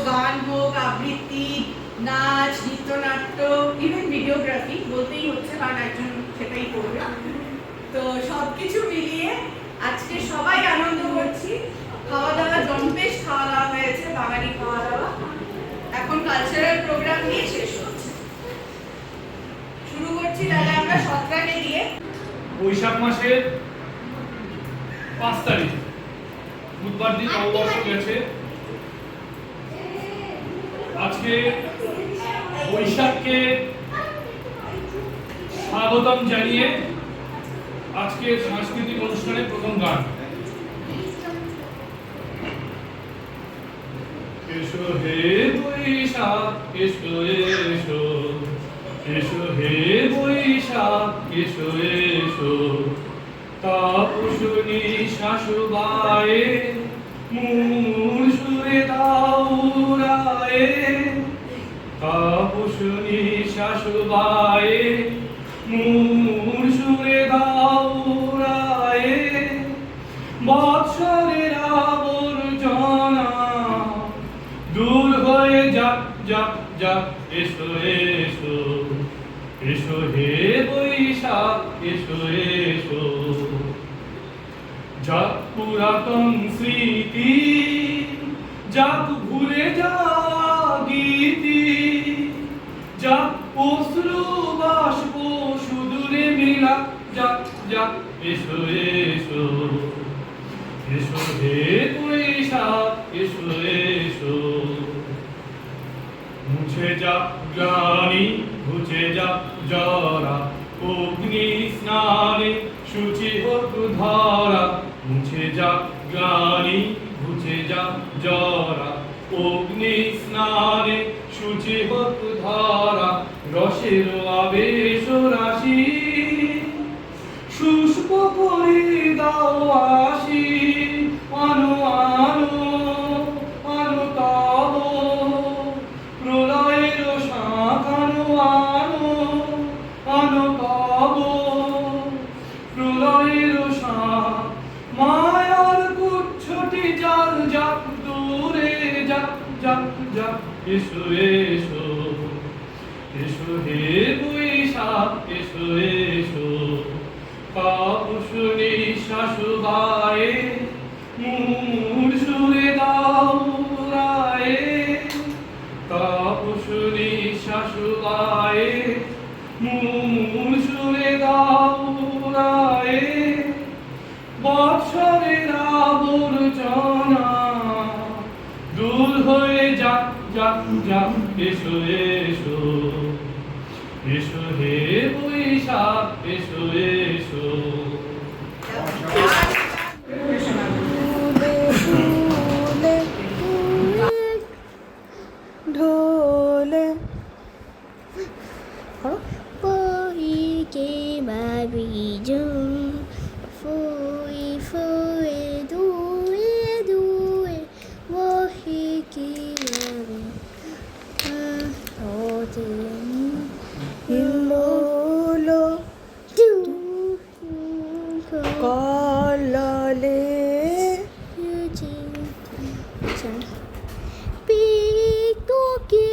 গান হোক, আবৃত্তি, নাচ, নৃত্যনাট্য, ইভেন ভিডিওগ্রাফি বলতেই হচ্ছে, কারণ একজন সেটাই করবে। তো সবকিছু মিলিয়ে আজকে সবাই আনন্দ করছি। খাওয়া দাওয়া জম্পেশ খাওয়া দাওয়া হয়েছে, বাঙালি খাওয়া দাওয়া। এখন কালচারাল প্রোগ্রাম নিয়ে শেষ হচ্ছে। শুরু করছি তাহলে আমরা সৎরাকে দিয়ে। বৈশাখ মাসের 5 তারিখ বুধবার দিন নববর্ষ গেছে। আজকে বৈশাখকে স্বাগতম জানিয়ে আজকের সাংস্কৃতিক অনুষ্ঠানের প্রথম গান। এসো হে বৈশাখ এসো এসো, এসো হে বৈশাখ এসো এসো, তাপসুনি শাশুবায়ে মূল সুরে দাউরায়ে, তাপসুনি শাশুবায়ে মূল সুরে দাউরায়ে, বৎসরের আবর্জনা দূর হয়ে যাক যাক যাক, এসো এসো, এসো হে বৈশাখ এসো এসো। যাক পুরাতন স্মৃতি, যাক ভুলে যাওয়া গীতি, যাক অশ্রু বাষ্প সুদূরে মিলা, যাক যাক এসো এসো, এসো হে বৈশাখ এসো এসো। মুছে যাক গ্লানি ঘুচে যাক জরা, অগ্নি স্নানে শুচি হোক ধরা, মুছে যাক গ্লানি ঘুচে যাক জরা, অগ্নি স্নানে শুচি হোক ধরা, রসের আবেশ রাশি শুষ্ক করে দাও আসি, আনো আনো আনো তব প্রলয়ের শাঁখ, আনো আনো আনো তব প্রলয়ের শাঁখ, মায়ার গুচ্ছটি জাল যাক দূরে যাক যাক যাক, এসো এসো, এসো হে বৈশাখ এসো এসো। তাপসুনি শাশুবায়ে মূল সুরে দাউরায়ে, তাপসুনি শাশুবায়ে মূল সুরে দাউরায়ে, বৎসরের আবর্জনা দূর হয়ে যাক যাক যাক, এসো এসো, এসো হে বৈশাখ এসো এসো। ঢোলে বইকে বাবিজুম, ফুই ফুই দুয়ে দুয়ে বহিকে বাবি ওতে ইলোলো কললে পিটোকে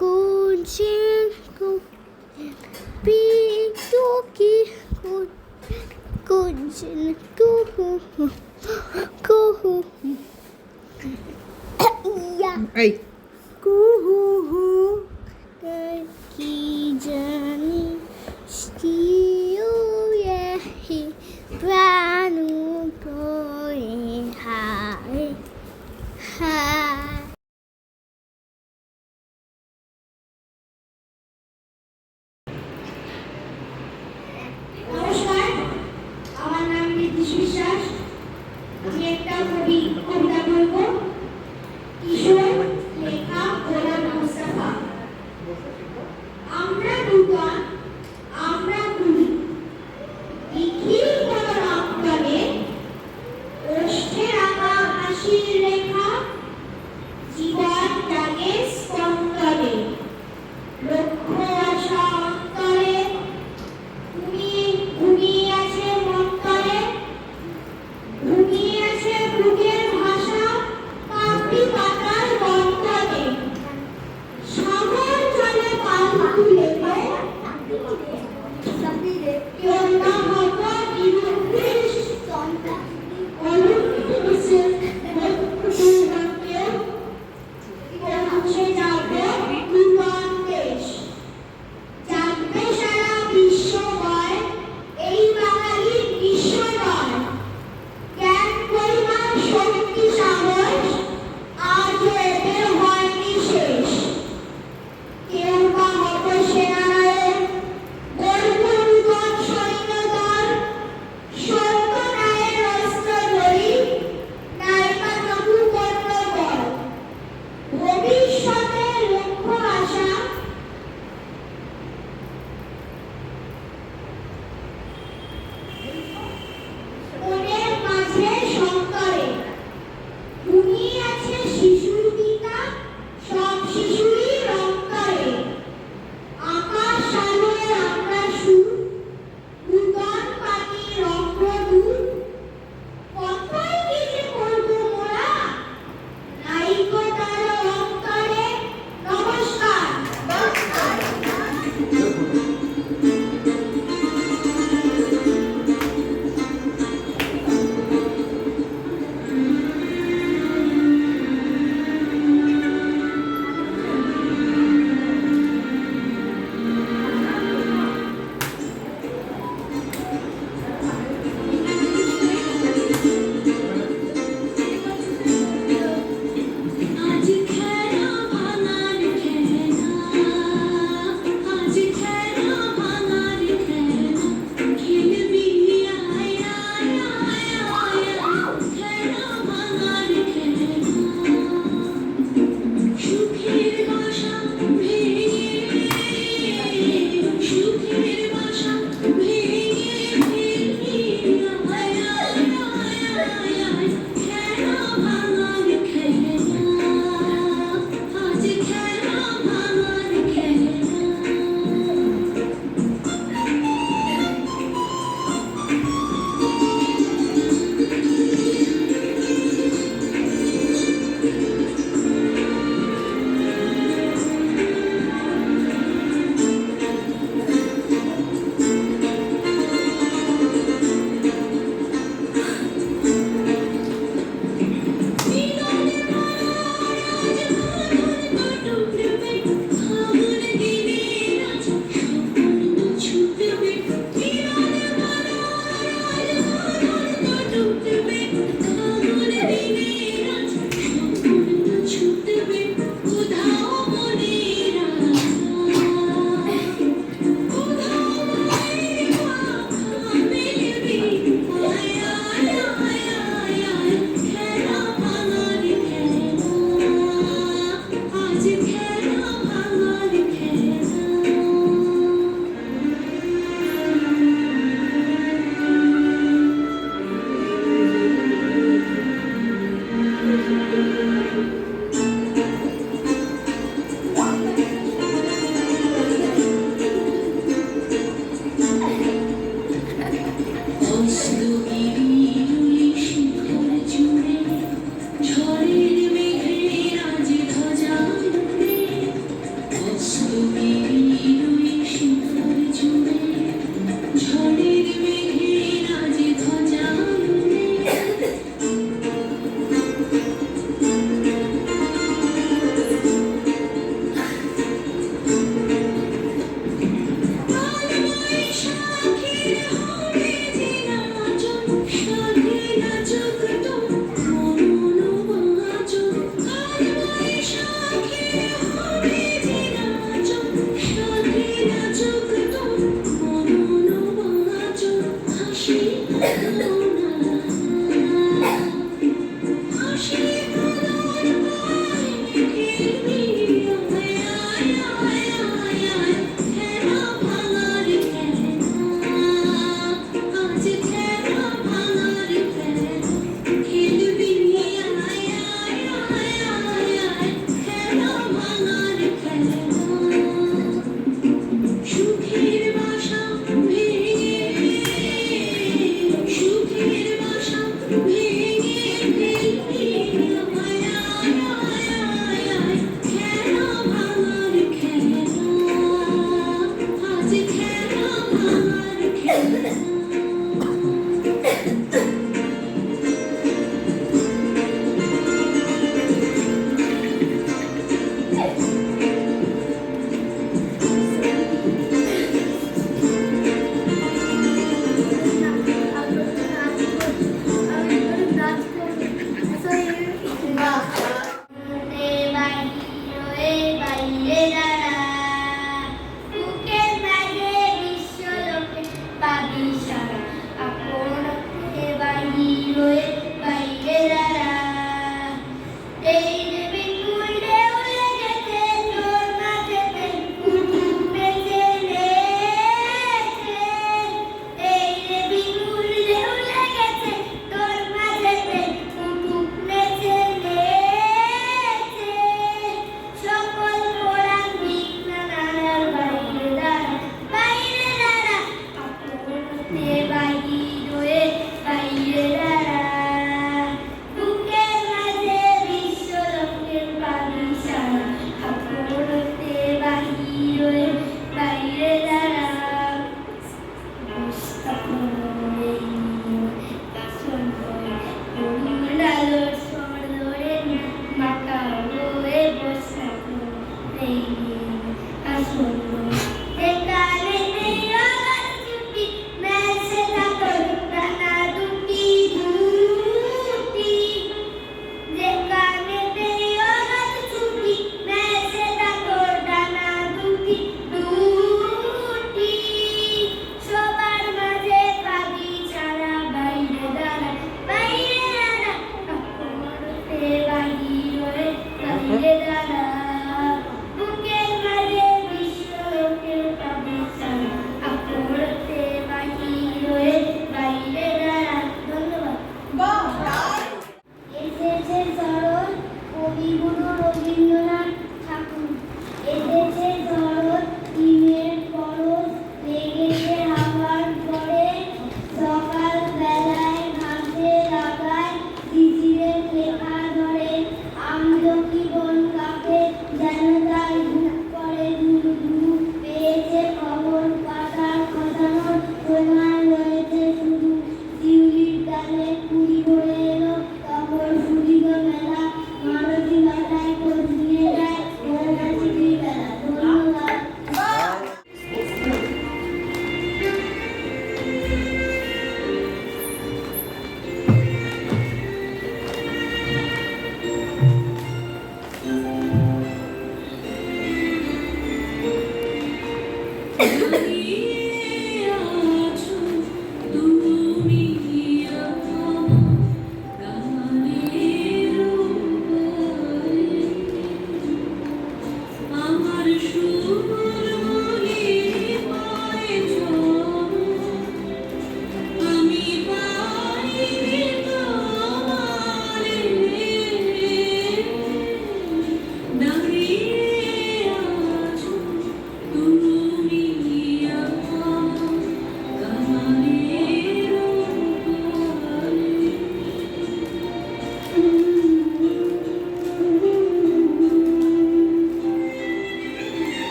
কুঞ্চিন পিটোকে কুঞ্চিন কুহু কুহু ইয়া এই কুহু কি জানি স্টিও ইয়াহি প্রাণু পরে হায় হায়। নমস্কার, আমার নাম নীতিশ বিশ্বাস। আমি একটা কবিতা বলবো। কিশোর, লেখা গোলাম মুস্তাফা। আমরা নূতন, আমরা কুলি, লিখি কোনো রক্তনে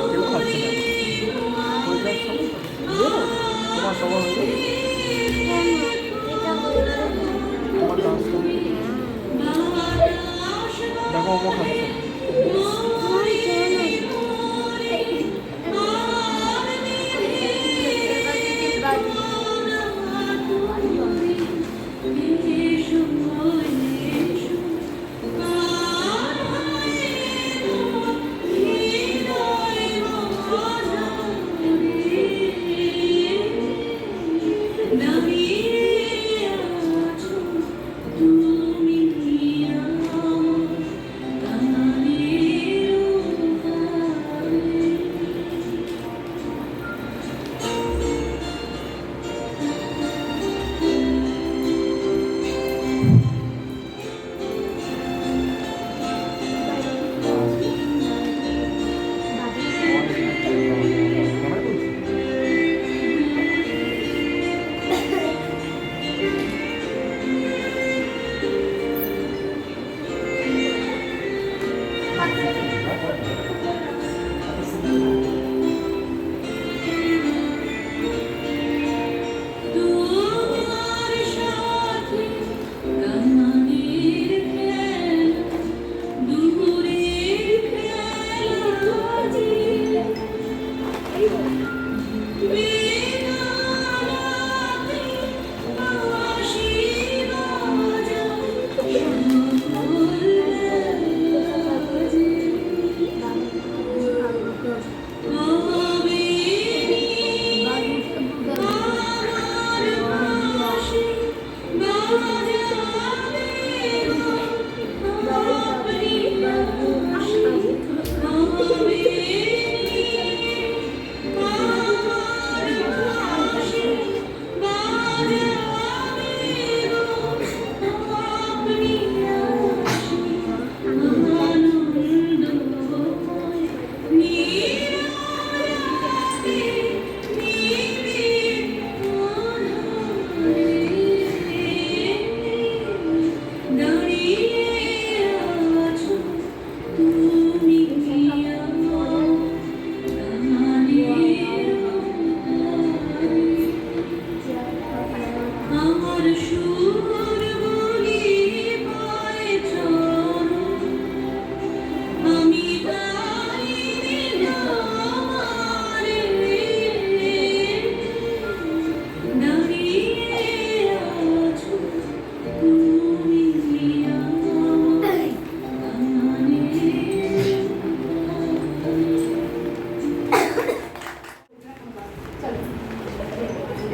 কেউ খাচ্ছে না ওইটার সঙ্গে দেবো তোমার সবার হয়ে যাবে তোমার ডান্স দেখো অমো খাচ্ছে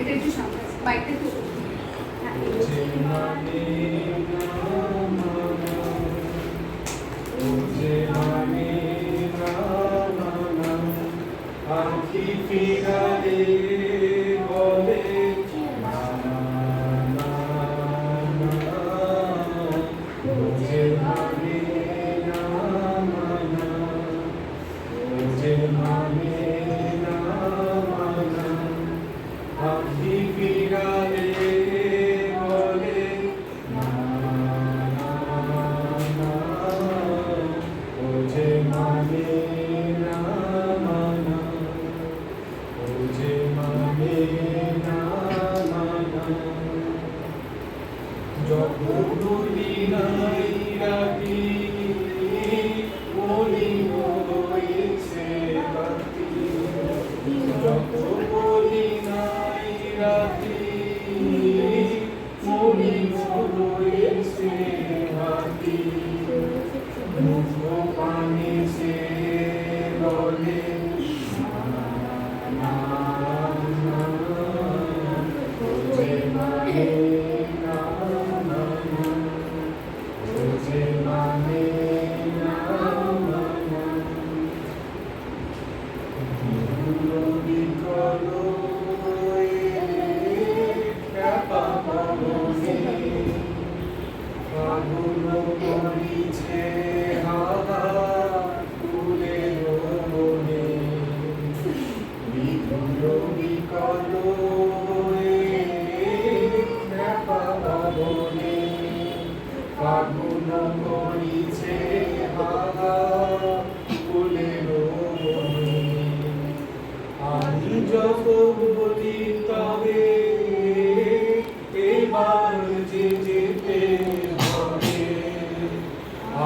এটা একটু সামনে বাইকটা একটু Hare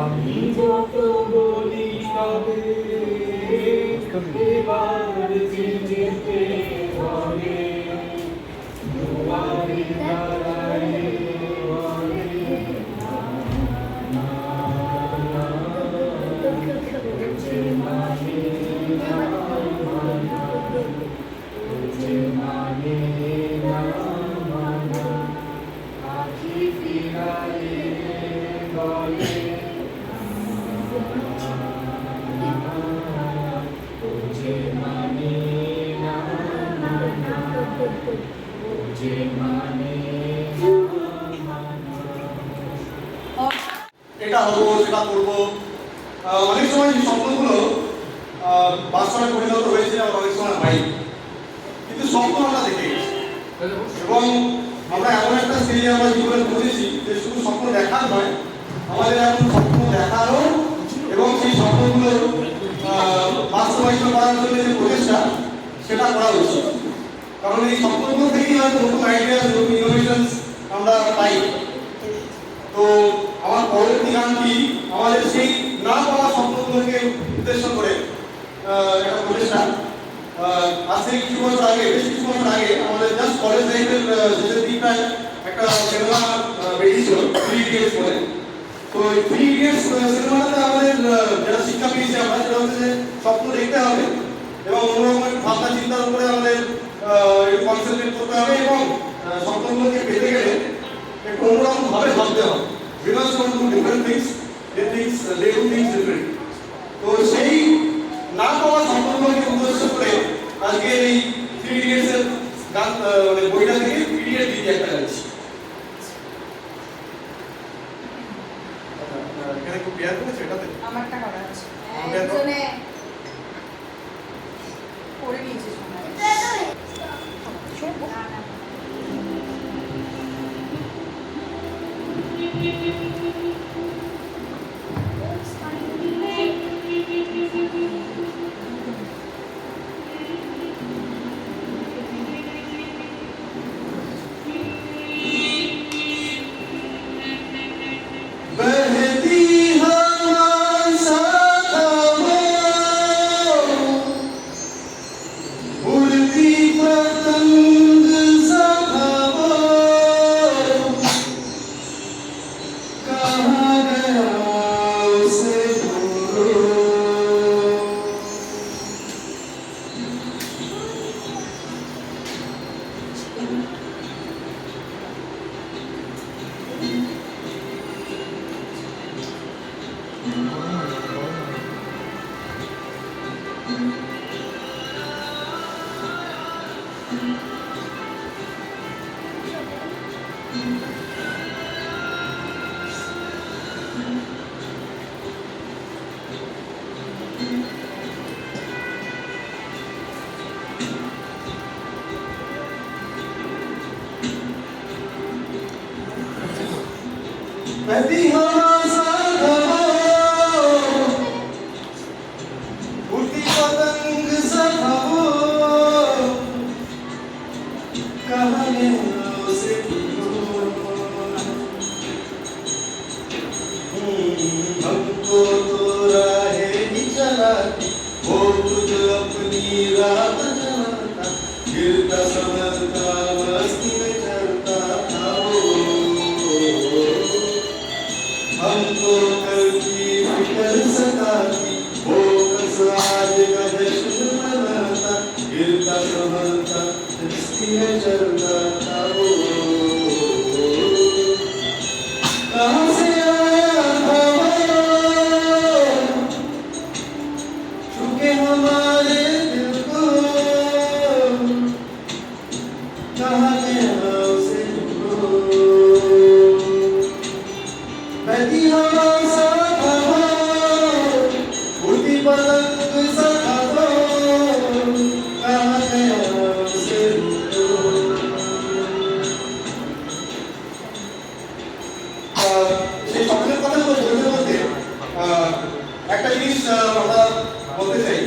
আমি যত বলি তবে এবার যেতে হবে দুয়ারে দাঁড়ায় বলে যে মানে না মানা, যে মানে না মানা, আখি ফিরালে বলে যে মানে না মানা, যে মানে না মানা। এটা হবো সেটা করবো, অনেক সময় এই স্বপ্নগুলো বাস্তবে পরিণত হয়েছে, আর অনেক সময় হয়, কিন্তু স্বপ্ন আমরা দেখে গেছি এবং আমরা এমন একটা স্টেজে আমরা জীবনে পৌঁছেছি যে শুধু স্বপ্ন দেখার নয়, আমাদের এখন স্বপ্ন দেখানো এবং সেই স্বপ্নগুলো বাস্তবায়িত করার জন্য যে প্রচেষ্টা সেটা করা উচিত। কারণ এই স্বপ্নগুলো থেকেই হয়তো নতুন আইডিয়া, নতুন ইনোভেশনস আমরা পাই। তো আমার পরবর্তী গানটি আমাদের সেই না পাওয়া স্বপ্নগুলোকে উদ্দেশ্য করে একটা প্রচেষ্টা। আজ থেকে কিছু বছর আগে, বেশ কিছু বছর আগে আমাদের জাস্ট কলেজ লাইফের শেষের দিকটায় একটা সিনেমা বেরিয়েছিল, 3 Idiots বলে। তো এই 3 Idiots সিনেমাটাতে আমাদের যেটা শিক্ষা পেয়েছি আমরা, সেটা হচ্ছে যে স্বপ্ন দেখতে হবে এবং অন্যরকম ভাবনা চিন্তার উপরে আমাদের কনসেন্ট্রেট করতে হবে এবং স্বপ্নগুলোকে পেতে গেলে একটু অন্যরকম ভাবে ভাবতে হবে। We must not do different things, they do things different. তো সেই না পাওয়া স্বপ্নগুলোকে উদ্দেশ্য করে আজকে এই 3 Idiots এর গান, মানে বইটা থেকে পিডিএফ দিতে একটা যাচ্ছি। এখানে একটু পেয়ার করেছে এটাতে আমারটা করা আছে, আমারটা তো- একজনে করে নিয়েছে সময়। बहती हवा सा वो, उड़ती पतंग सा वो, कहाँ गया उसे ढूंढो। बहती हवा सा वो, उड़ती पतंग सा वो, कहाँ गया उसे ढूंढो। हमको तो राहें ही चलाती, वो खुद अपनी राह चलाता, गिरता संभलता मस्ती में चलता था वो। हमको कल की फिक्र सताती, वो कस आज का जश्न मनाता, गिरता संभलता मस्ती में चलता था वो। कहाँ से आया था वो, छूके हमारे दिल को, कहाँ गया उसे ढूंढो। बहती हवा सा वो, उड़ती पतंग सा वो, कहाँ गया उसे ढूंढो। সেই স্বপ্নের কথাগুলো বলতে বলতে একটা জিনিস আমরা বলতে চাই।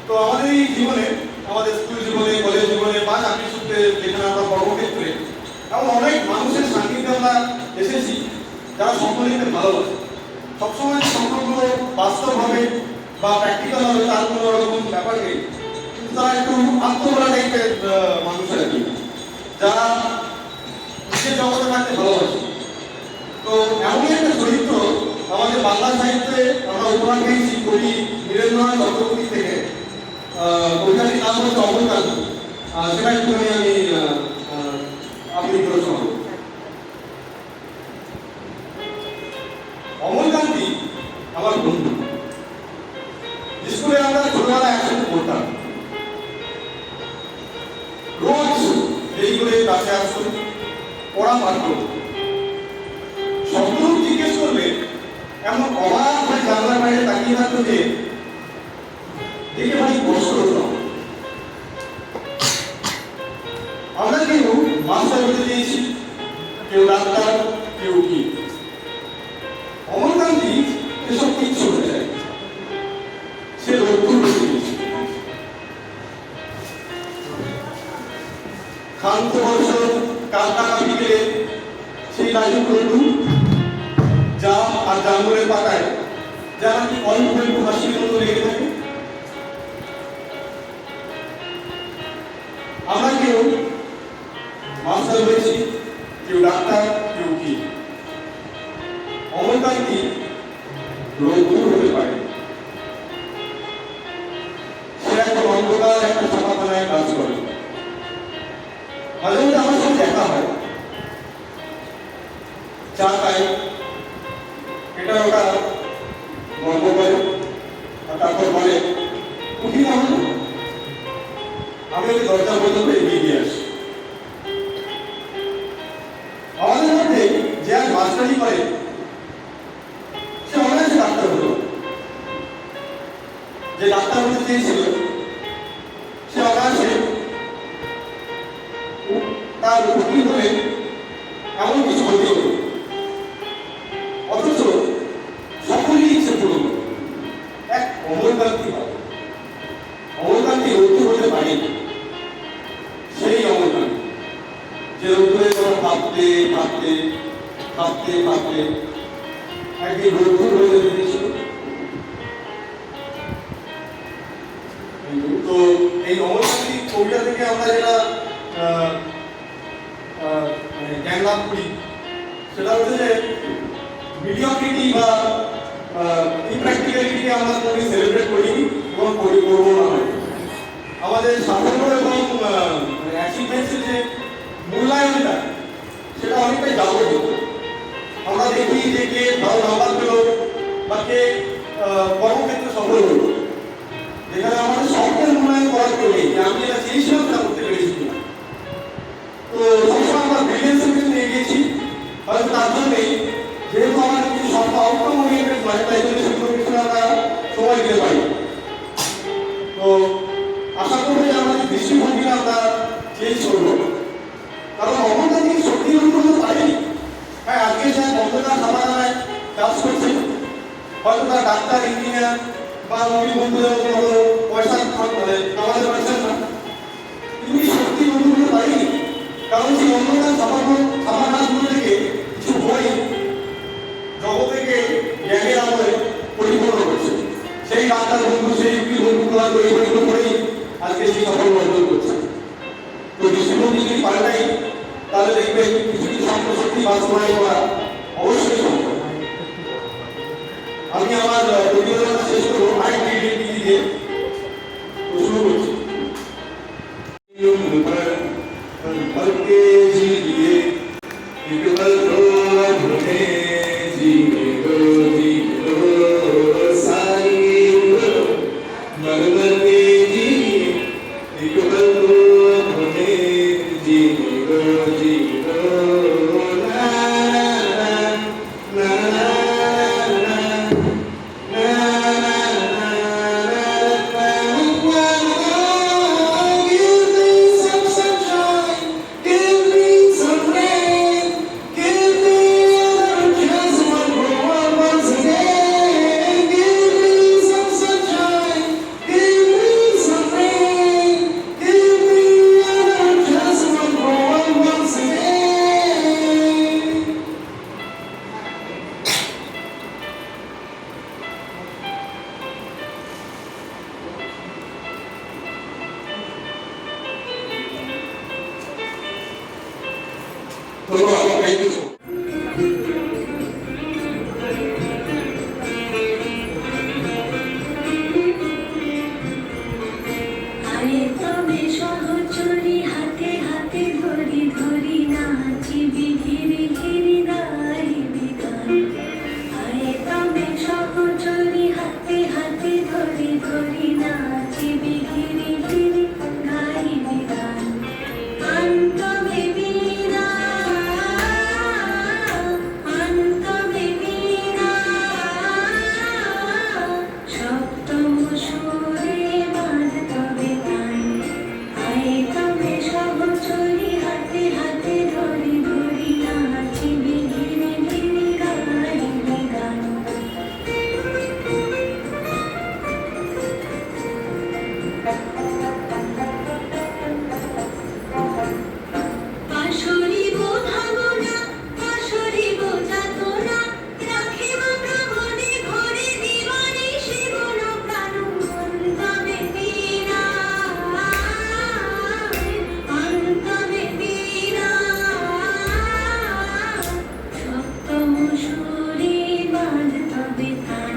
তো আমাদের এই জীবনে, আমাদের স্কুল জীবনে, কলেজ জীবনে বা চাকরি সূত্রে যেখানে আমরা কর্মক্ষেত্রে, এমন অনেক মানুষের সান্নিধ্যে আমরা এসেছি যারা স্বপ্ন দেখতে ভালোবাসে। সবসময় স্বপ্নগুলো বাস্তবভাবে বা প্র্যাকটিক্যাল হবে তার কোনো রকম ব্যাপার নেই, কিন্তু তারা একটু আত্মগোলা টাইপের মানুষ আর কি, যারা নিজের জগতে থাকতে ভালোবাসে। তো এমনই একটা চরিত্র আমাদের বাংলা সাহিত্যে আমরা উপহার পেয়েছি কবি নীরেন্দ্রনাথ চক্রবর্তী থেকে। কবিতাটির নাম হচ্ছে অমরকান্তি। সেটা একটুখানি আমি আবৃত্তি করে শোনাবো। অমরকান্তি আমার বন্ধু, স্কুলে আমরা ছোটবেলা একসাথে পড়তাম, রোজ দেরি করে কাছে আসতো, পড়া পাঠ করতো। সবগুলো জিজ্ঞেস করবে এমন অবাক হয়ে জানলার বাইরে তাকিয়ে থাকতো যে দেখে ভারী কষ্ট হতো। আমরা কেউ মাস্টার হতে চেয়েছি, কেউ ডাক্তার, কেউ কি। অমরকান্তি এসব কিচ্ছু হতে চায়, সে লক্ষ্য হতে চেয়েছে। শান্ত বর্ষ কালকা বিকেলে সেই লাজুক রোদ্দু জাম আর জামরুলের পাতায় যা নাকি অল্প একটু হাসির মতো লেগে থাকে। আমরা কেউ মাস্টার হয়েছি, কেউ ডাক্তার, কেউ কি। অমরকান্তি রোদ্দুর হতে পারে, সে এখন অন্ধকার একটা ছাপাখানায় কাজ করে। মাঝে মাঝে আমার সাথে দেখা হয়, চা খাই, এটা ওটা গল্প করে, আর তারপর বলে উঠি না। আমি ওই দরজা পর্যন্ত এগিয়ে দিয়ে আসি। আমাদের মধ্যে যে আজ মাস্টারি করে সে অনায়াসে ডাক্তার হলো, যে ডাক্তার হতে চেয়েছিল সে অনায়াসে তার উকিল হলে এমন কিছু হতে হতো। অথচ সকলেই ইচ্ছে পূরণ এক অমরকান্তি হয়। অমরকান্তি রৌদ্র হতে পারেনি, সেই অমরকান্তি যে রৌদ্রের কথা ভাবতে ভাবতে ভাবতে ভাবতে একদিন রৌদ্র হয়ে যেতে দিয়েছিল। তো এই অমরকান্তি কবিতা থেকে আমরা যেটা জ্ঞান লাভ করি সেটা হচ্ছে যে মিডিওক্রিটি বা ইমপ্র্যাকটিক্যালিটি আমরা কোনোদিন সেলিব্রেট করিনি এবং করবো না। আমাদের সাফল্য এবং অ্যাচিভমেন্টের যে মূল্যায়নটা সেটা অনেকটাই যাবতীয়। আমরা দেখি যে কে ভালো নাম্বার পেল বা কে কর্মক্ষেত্রে সফল হল, যেখানে আমাদের স্বপ্নের মূল্যায়ন করার কেউ নেই যে আমি যেটা চেয়েছিলাম তা করতে পেরেছি কিনা। তো সবসময় আমরা ব্রিলিয়েন্সের পিছনে এগিয়েছি, হয়তো তার জন্যই যেহেতু আমার কিছু স্বপ্ন আউটকাম ওরিয়েন্টেড নয়, তাই জন্য সেগুলোর পিছনে আমরা সময় দিতে পারি। তো আশা করবো যে আমরা যে দৃষ্টিভঙ্গিটা আমরা চেঞ্জ করবো, কারণ অমরকান্তি সত্যি করতে পারেনি। হ্যাঁ, আজকে সে অন্ধকার ছাপাখানায় কাজ করছে, হয়তো তার ডাক্তার, ইঞ্জিনিয়ার বা নবী বন্ধুদের মতো পয়সা কামাতে পারছেন না, তিনি সত্যি করতে পারেনি। কারণ সেই অন্ধকার ছাপাখানাগুলো থেকে কিছু বই জগৎকে জ্ঞানের আলোয় পরিপূর্ণ করছে। সেই ডাক্তার বন্ধু, সেই উকিল বন্ধুগুলা পরিপূর্ণ করেই আজকে সেই সাফল্য অর্জন করছে। তো দৃষ্টিভঙ্গি যদি পাল্টাই তাহলে দেখবেন কিছু কিছু স্বপ্ন সত্যি বাস্তবায়ন করা অবশ্যই সম্ভব। আমি আমার প্রতিবেদনটা শেষ করবো আইডেন্টিটি দিয়ে। তো শুরু করছি। Thank you. আরে তবে সহচরী হাতে হাতে ধরি ধরি নাচিবি ঘিরি ঘিরি গাইবি গান। আরে তবে সহচরী হাতে হাতে ধরি ধরি নাচিবি ঘিরি ঘিরি গাইবি গান। আন্ত বেবিনা সপ্তম সুরে বাঁধ তবে গান। আয়ে তবে সহচরী হাতে হাতে ধরি ধরি নাচিবি ঘিরে ঘিরে গাইবি গান। পাশরিব ভাবনা পাশরিব যাতনা রাখিব ভ্রমণে ঘরে দিবানি শিবন প্রাণ অন্তবে বীণা অন্তবে বীণা সপ্তম সুরে বাঁধ তবে তান।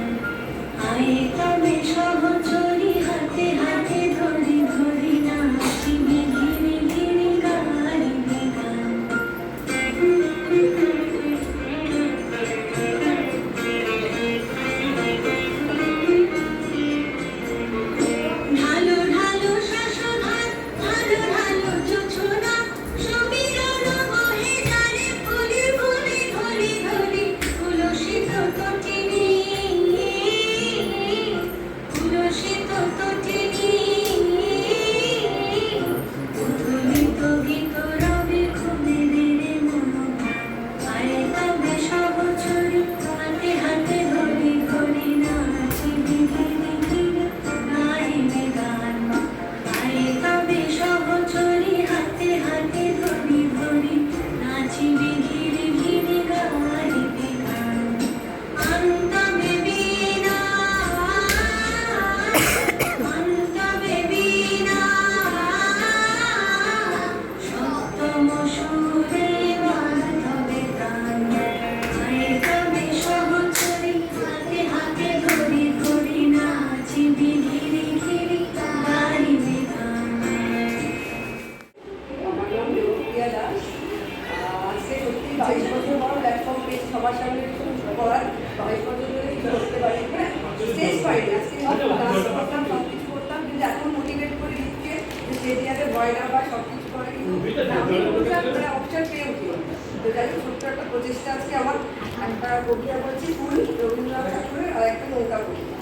আয়ে তবে সহচরী হাতে হাতে ধরি ধরি নাচিবি ঘিরে ঘিরে গাইবি গান। ঢালো ঢালো শাসধার ঢালো ঢালো জোছনা সমীরণ বহে যারে ফুলে ফুলে ধরি ধরি তুলসিত তটিনী তুলসিত তটিনী উথলিত গীত রবে খুদে দেরে মনোগান। আয়ে তবে সহচরী হাতে হাতে ধরি ধরি নাচিবি ঘিরে ঘিরে গাইবি গান। আয়ে তবে সহচরী হাতে হাতে ধরি ধরি নাচিবি ঘিরে ঘিরে গাইবি গান। অন্তবে বীণা অন্তবে বীণা সপ্তম সুরে বাঁধ তবে গান। আয়ে তবে সহচরী হাতে হাতে ধরি ধরি নাচিবি ঘিরে ঘিরে গাইবি গান। আমার নাম দেবপ্রিয়া দাস। আজকে সত্যি 22 বছর বড় প্ল্যাটফর্ম পেয়েছি সবার সামনে করার। 22 বছর ধরে কিছু করতে পারি স্টেজ পাইনি। আজকে ডান্স করতাম সব কিছু করতাম কিন্তু এখন মোটিভেট করে দিচ্ছে যে স্টেডিয়ামে ভয় না বা সব কিছু করে কিন্তু আমি বলছিলাম অপশন পেয়ে উঠি। তো যাই হোক ছোট্ট একটা প্রচেষ্টা আজকে আমার একটা কবিতা বলছি ফুল রবীন্দ্রনাথ ঠাকুরের আর একটা নৌকা কবিতা।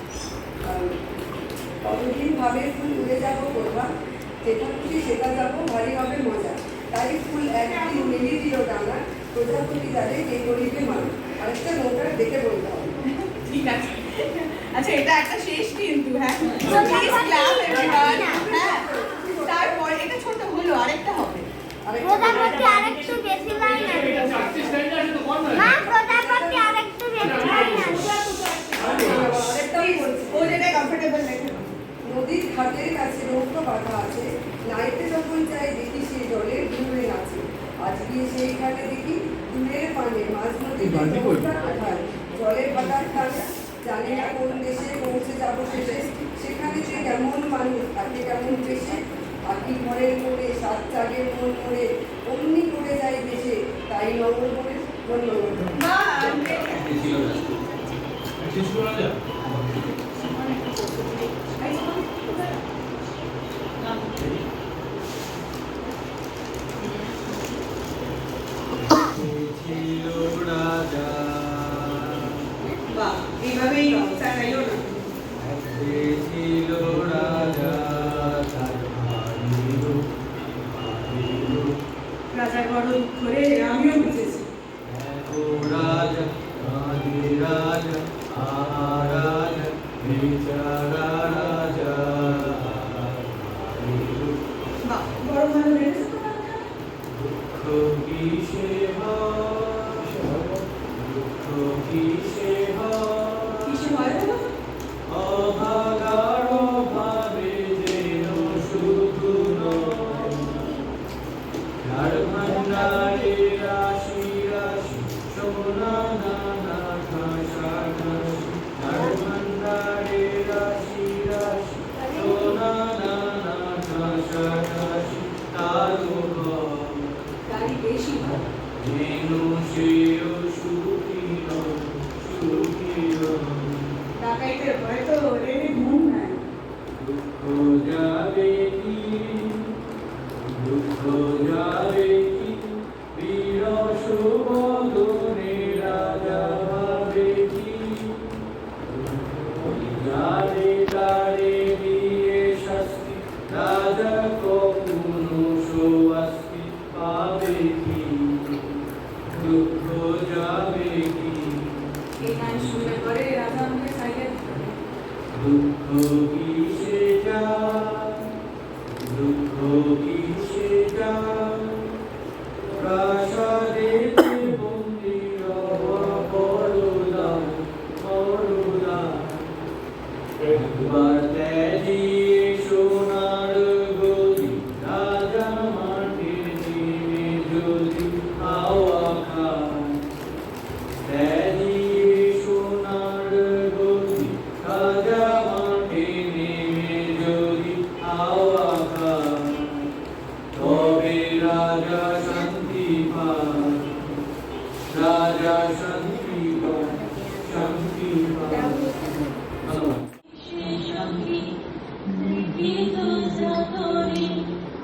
কতদিন ভাবে ফুল উড়ে যাবো কোথা যেটা খুশি সেটা যাবো ভারী হবে মজা। তাই ফুল একদিন মিলিয়ে দিল ডানা প্রজাপতি যাদের কে করিবে মানুষ। আরেকটা নৌকার দেখে বলতে হবে। ঠিক আছে। আচ্ছা এটা একটা শেষ কিন্তু হ্যাঁ Please clap everyone. হ্যাঁ তারপর এটা ছোট হলো আরেকটা হবে। প্রজাপতি আরেকটু বেশি লাইন আছে মা প্রজাপতি আরেকটু বেশি লাইন আছে আরেকটাই বলছি। ও যেটা কমফোর্টেবল লেখে নদীর ঘাটের কাছে নৌকা বাঁধা আছে নাইতে যখন চাই দেখি সেই জলে ডুবে আছে। আজ গিয়ে সেই ঘাটে দেখি দূরের পানে মাঝ নদীতে নৌকা কোথায় জলে ভাটার খানা জানি না কোন দেশে পৌঁছে যাবো শেষে। সেখানে যে কেমন মানুষ থাকে কেমন বেশে পাখি ঘরের মোড়ে সাত চাগের মন মোড়ে অমনি করে যায় দেশে তাই নগর করে ধন্যবাদ। মা ছিল রাজা বাহ এইভাবেই চাইও না ছিল রাজা তার রাজা বড় দুঃখ রে আমিও বুঝেছি রাজা রাজা রাজা বেচারা রাজা বাহ বড় ভালো লেগেছে দুঃখ কিসে দুঃখ কিসে কিছু হয় না অভাগার ভাবে যেন শুধু নয় ভান্ডারে রাশি যেন সেও সুখী নয়, সুখী নয়। ডাকাইতে ভয় তো রে ঘুম নাই। দুঃখ যাবে কি, দুঃখ যাবে কি, বিরস বদনে রাজা ভাবে কি, যারে তারে দিয়ে শাস্তি, রাজা কখনো স্বস্তি পাবে কি, দুঃখ যাবে কি, এই গান শুনলে পরে রাজা আমাকে সাইলেন্ট করে। দুঃখ কিসে যায়, দুঃখ কিসে যায়, প্রাসাদেতে বন্দী রওয়া বড়দার, বড়দার। একবার ত্যাজিয়ে সোনার গদি, রাজা মাঠে নেমে যদি হাওয়া খায়, ত্যাজিয়ে সোনার গদি, রাজা মাঠে নেমে যদি হাওয়া খায়, তবে রাজা শান্তি পায়, রাজা শান্তি পায়, শান্তি পায়। ধন্যবাদ। সখী লিখিত যতনে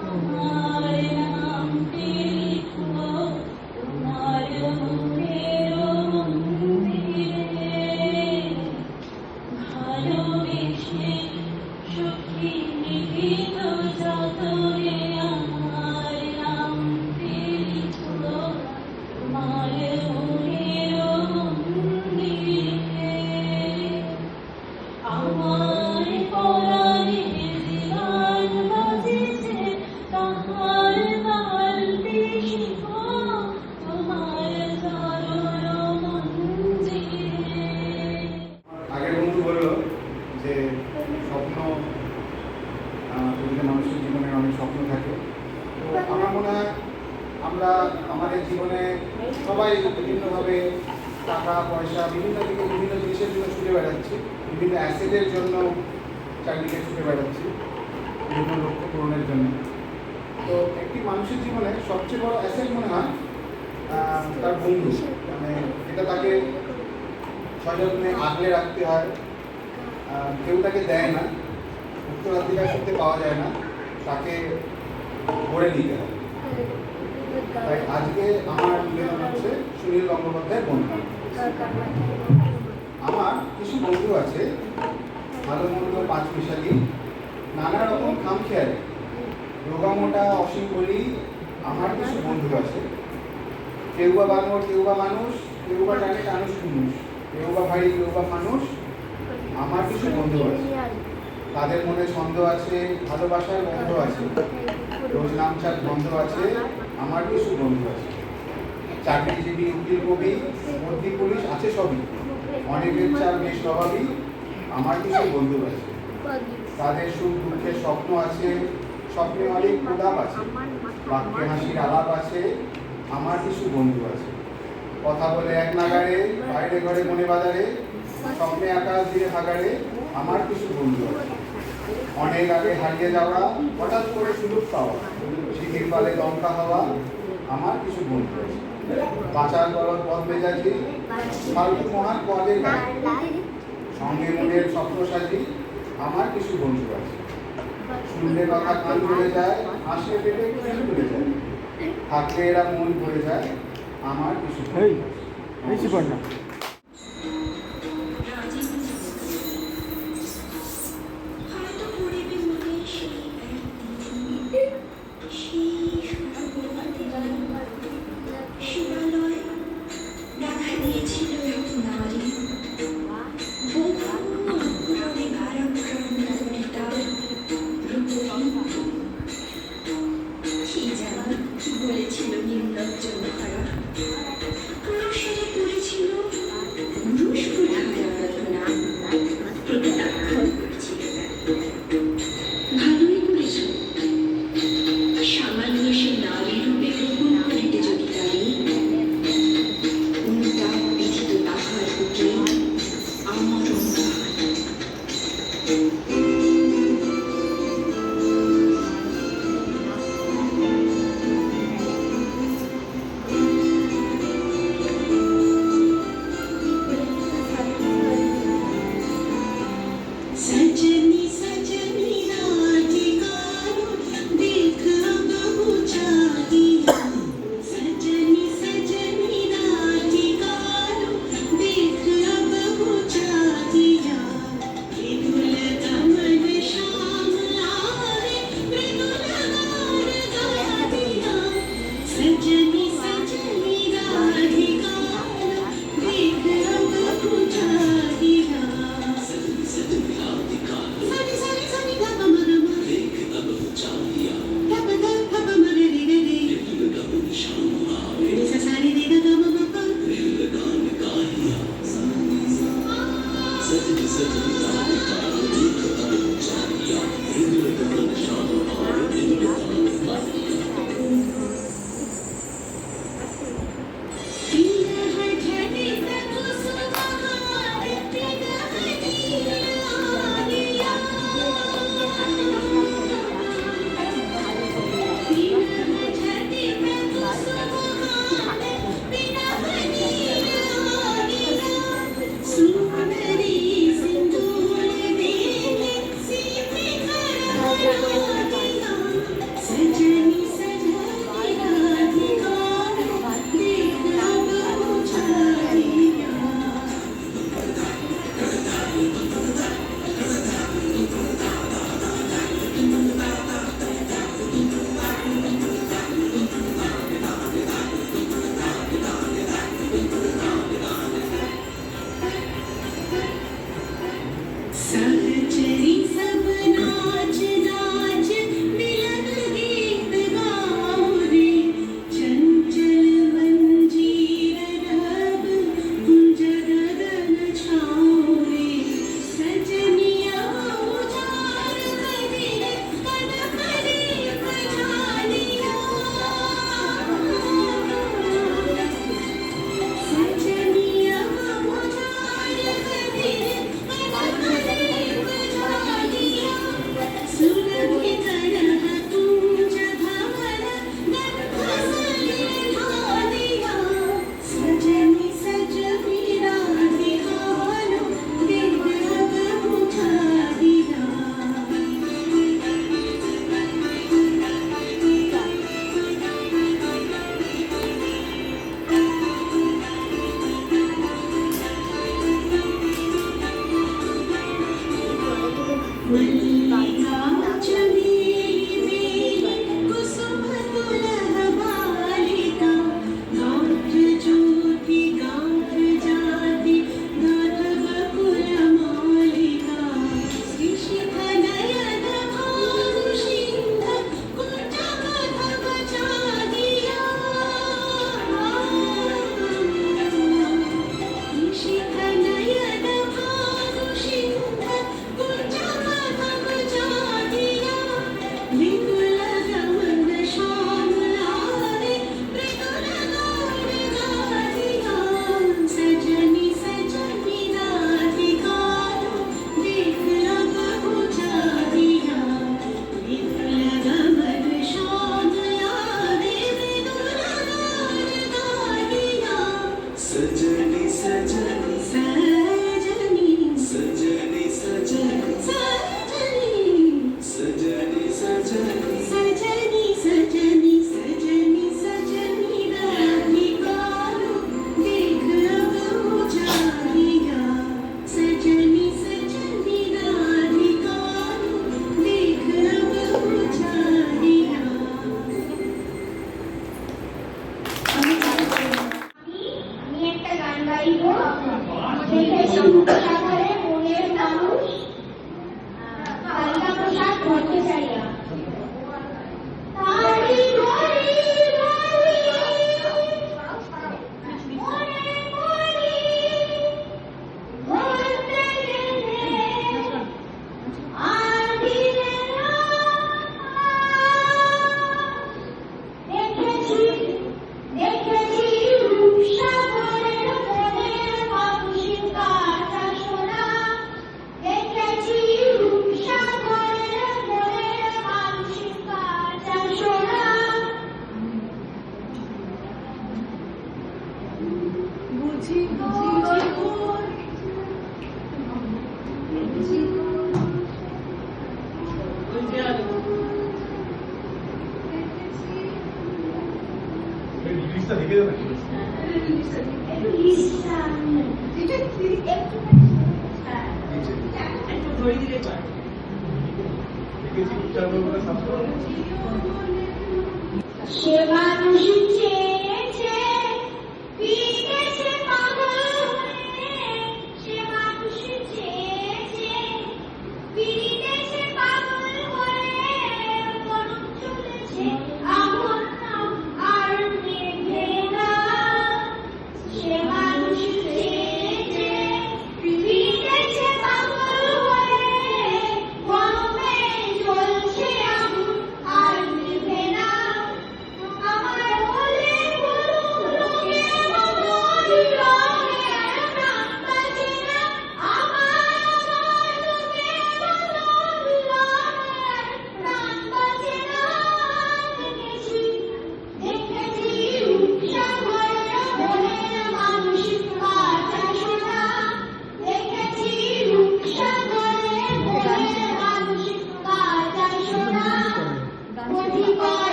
তোমার নামটি লিখব তোমার মুখের মন্দিরে, ভালোবেসে সখী লিখিত যতনে আমার নামটি লিখব তোমার মুখের মন্দিরে। আমার পরাণে জীবন বাজিছে তাহার তাল শিখ তোমার চরণ মঞ্জিরে। আগের বন্ধু বললো যে স্বপ্ন প্রতিটা মানুষের জীবনে অনেক স্বপ্ন থাকে। তো আমার মনে হয় আমরা আমাদের জীবনে সবাই বিভিন্নভাবে টাকা পয়সা বিভিন্ন দিকে বিভিন্ন জিনিসের জন্য ছুটে বেড়াচ্ছি, বিভিন্ন অ্যাসেটের জন্য চারিদিকে ছুটে বেড়াচ্ছি, বিভিন্ন লক্ষ্য পূরণের জন্য। তো একটি মানুষের জীবনে সবচেয়ে বড় অ্যাসেট মনে হয় তার বন্ধু। মানে এটা তাকে সযত্নে আগলে রাখতে হয়, কেউ তাকে দেয় না, উত্তরাধিকার করতে পাওয়া যায় না, তাকে গড়ে নিতে হয়। তাই আজকে আমার নিবেদন হচ্ছে সুনীল গঙ্গোপাধ্যায়ের বন্ধু। আমার কিছু বন্ধু আছে, ভালো মন্দ পাঁচ মিশালি, নানা রকম খামখেয়ালি, রোগা মোটা অসীম বলি। আমার কিছু বন্ধু আছে, কেউ বা বানর, কেউ বা মানুষ, কেউ বা জানে টানুষ টুনুষ, কেউ বা ভাই, কেউ বা মানুষ। আমার কিছু বন্ধু আছে, তাদের মনে ছন্দ আছে, ভালোবাসার বন্ধ আছে, রোজ নামচার বন্ধ আছে। আমার কিছু বন্ধু আছে, চাকরিজীবী, উকিল, কবি, মন্ত্রী, পুলিশ আছে সবই, অনেকের চার বেশ স্বভাবই। আমার কিছু বন্ধু আছে, তাদের সুখ দুঃখের স্বপ্ন আছে, স্বপ্নে অনেক প্রলাপ আছে, বাক্যে হাসির আলাপ আছে। আমার কিছু বন্ধু আছে, কথা বলে এক নাগারে, বাইরে ঘরে মনে বাজারে, স্বপ্নে আকাশ দিয়ে ভাগাড়ে। আমার কিছু বন্ধু আছে, অনেক আগে হারিয়ে যাওয়া, হঠাৎ করে সুযোগ পাওয়া, শীতের পালে দমকা হওয়া। আমার কিছু বন্ধু আছে, বাঁচার গরজ পথ মেজাজি, ফাল্গুন মহান পদের গায়ে, সঙ্গে মনের স্বপ্ন সাজি। আমার কিছু বন্ধু আছে, শুনলে কথা কান ভরে যায়, হাসলে পেটে কিছু ভরে যায়, থাকলে এরা মন ভরে যায়। আমার কিছু এই বন্ধু আছে। এই শিকড় না হয়তো পড়িবে মনে সেই একদিন, সেই শিবালয় দেখা দিয়েছিল এক নারী, বহু অঙ্কুরণে ভারাক্রান্ত রূপহীন। কি জানি কি বলেছিল নির্লজ্জ মহারা, পুরুষেরা করেছিল পুরুষ প্রধানের আরাধনা, প্রত্যাখ্যান করেছিল। ভালোই করেছ, সামান্য সে নারী রূপে গ্রহণ করিতে যদি পারি, অনুতাপ বিধিত তাহার বুকে আমার অনুরাগ। सहचरी सब नाच नाच मिलन गीत गाओ रे चंचल मंजीर रब जगदन छाओ रे सजनिया उजाड़ करे कन करे बजालिया सजनिया उजाड़ करे सुरभि तरह तुझ धवल गंधसले ढालिया सजनी सजनी राधे हालो देव रब बुझा दिया मल्लिका चमेली बेली कुसुम तुलह बालिका गात्र ज्योति गात्र जाति गात्र बकुल मालिका ऋषिक नयन भानु सिंह कुंज कथ बचा दिया ऋषिक नयन भानु सिंह कुंज कथ बचा दिया विपुल गमन श्याम लारे मृदुल गौर गालिया सजनी सजनी राधिकारो देख रब बुझा दिया विपुल गमन श्याम लारे मृदुल गौर गालिया सजनी सजनी सजनी सजनी सजनी सजनी सजनी सजनी सजनी सजनी सजनी सजनी राधिकारो देख रब बुझा दिया सजनी सजनी राधिकारो देख रब बुझा दिया আমি একটা গান গাইবো দেখে সাগরে মনের মানুষ কালিকা প্রসাদ ভট্টাচার্য তারি গরি গরি মনে পড়ি বলতে গেলে আর দিলে না দেখেছি দেখেছি রূপসাগরের মনের মানুষের কাটা শোনা দেখেছি রূপসাগরের মনের মানুষের কাটা শোনা বুঝি গো ইংলিশটা দেখে দেবে একটু ধরে দিলে পারে দেখেছি উচ্চারণ করে সাবস্ক্রাইব সে মানুষ চেয়েছে পিটেছে পাগল হয়ে সে মানুষ চেয়েছে পিটেছে পাগল হয়ে গরম চলেছে আমার নাম আর নেবে না সে মানুষ চেয়েছে পিটেছে পাগল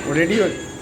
রেডি হচ্ছে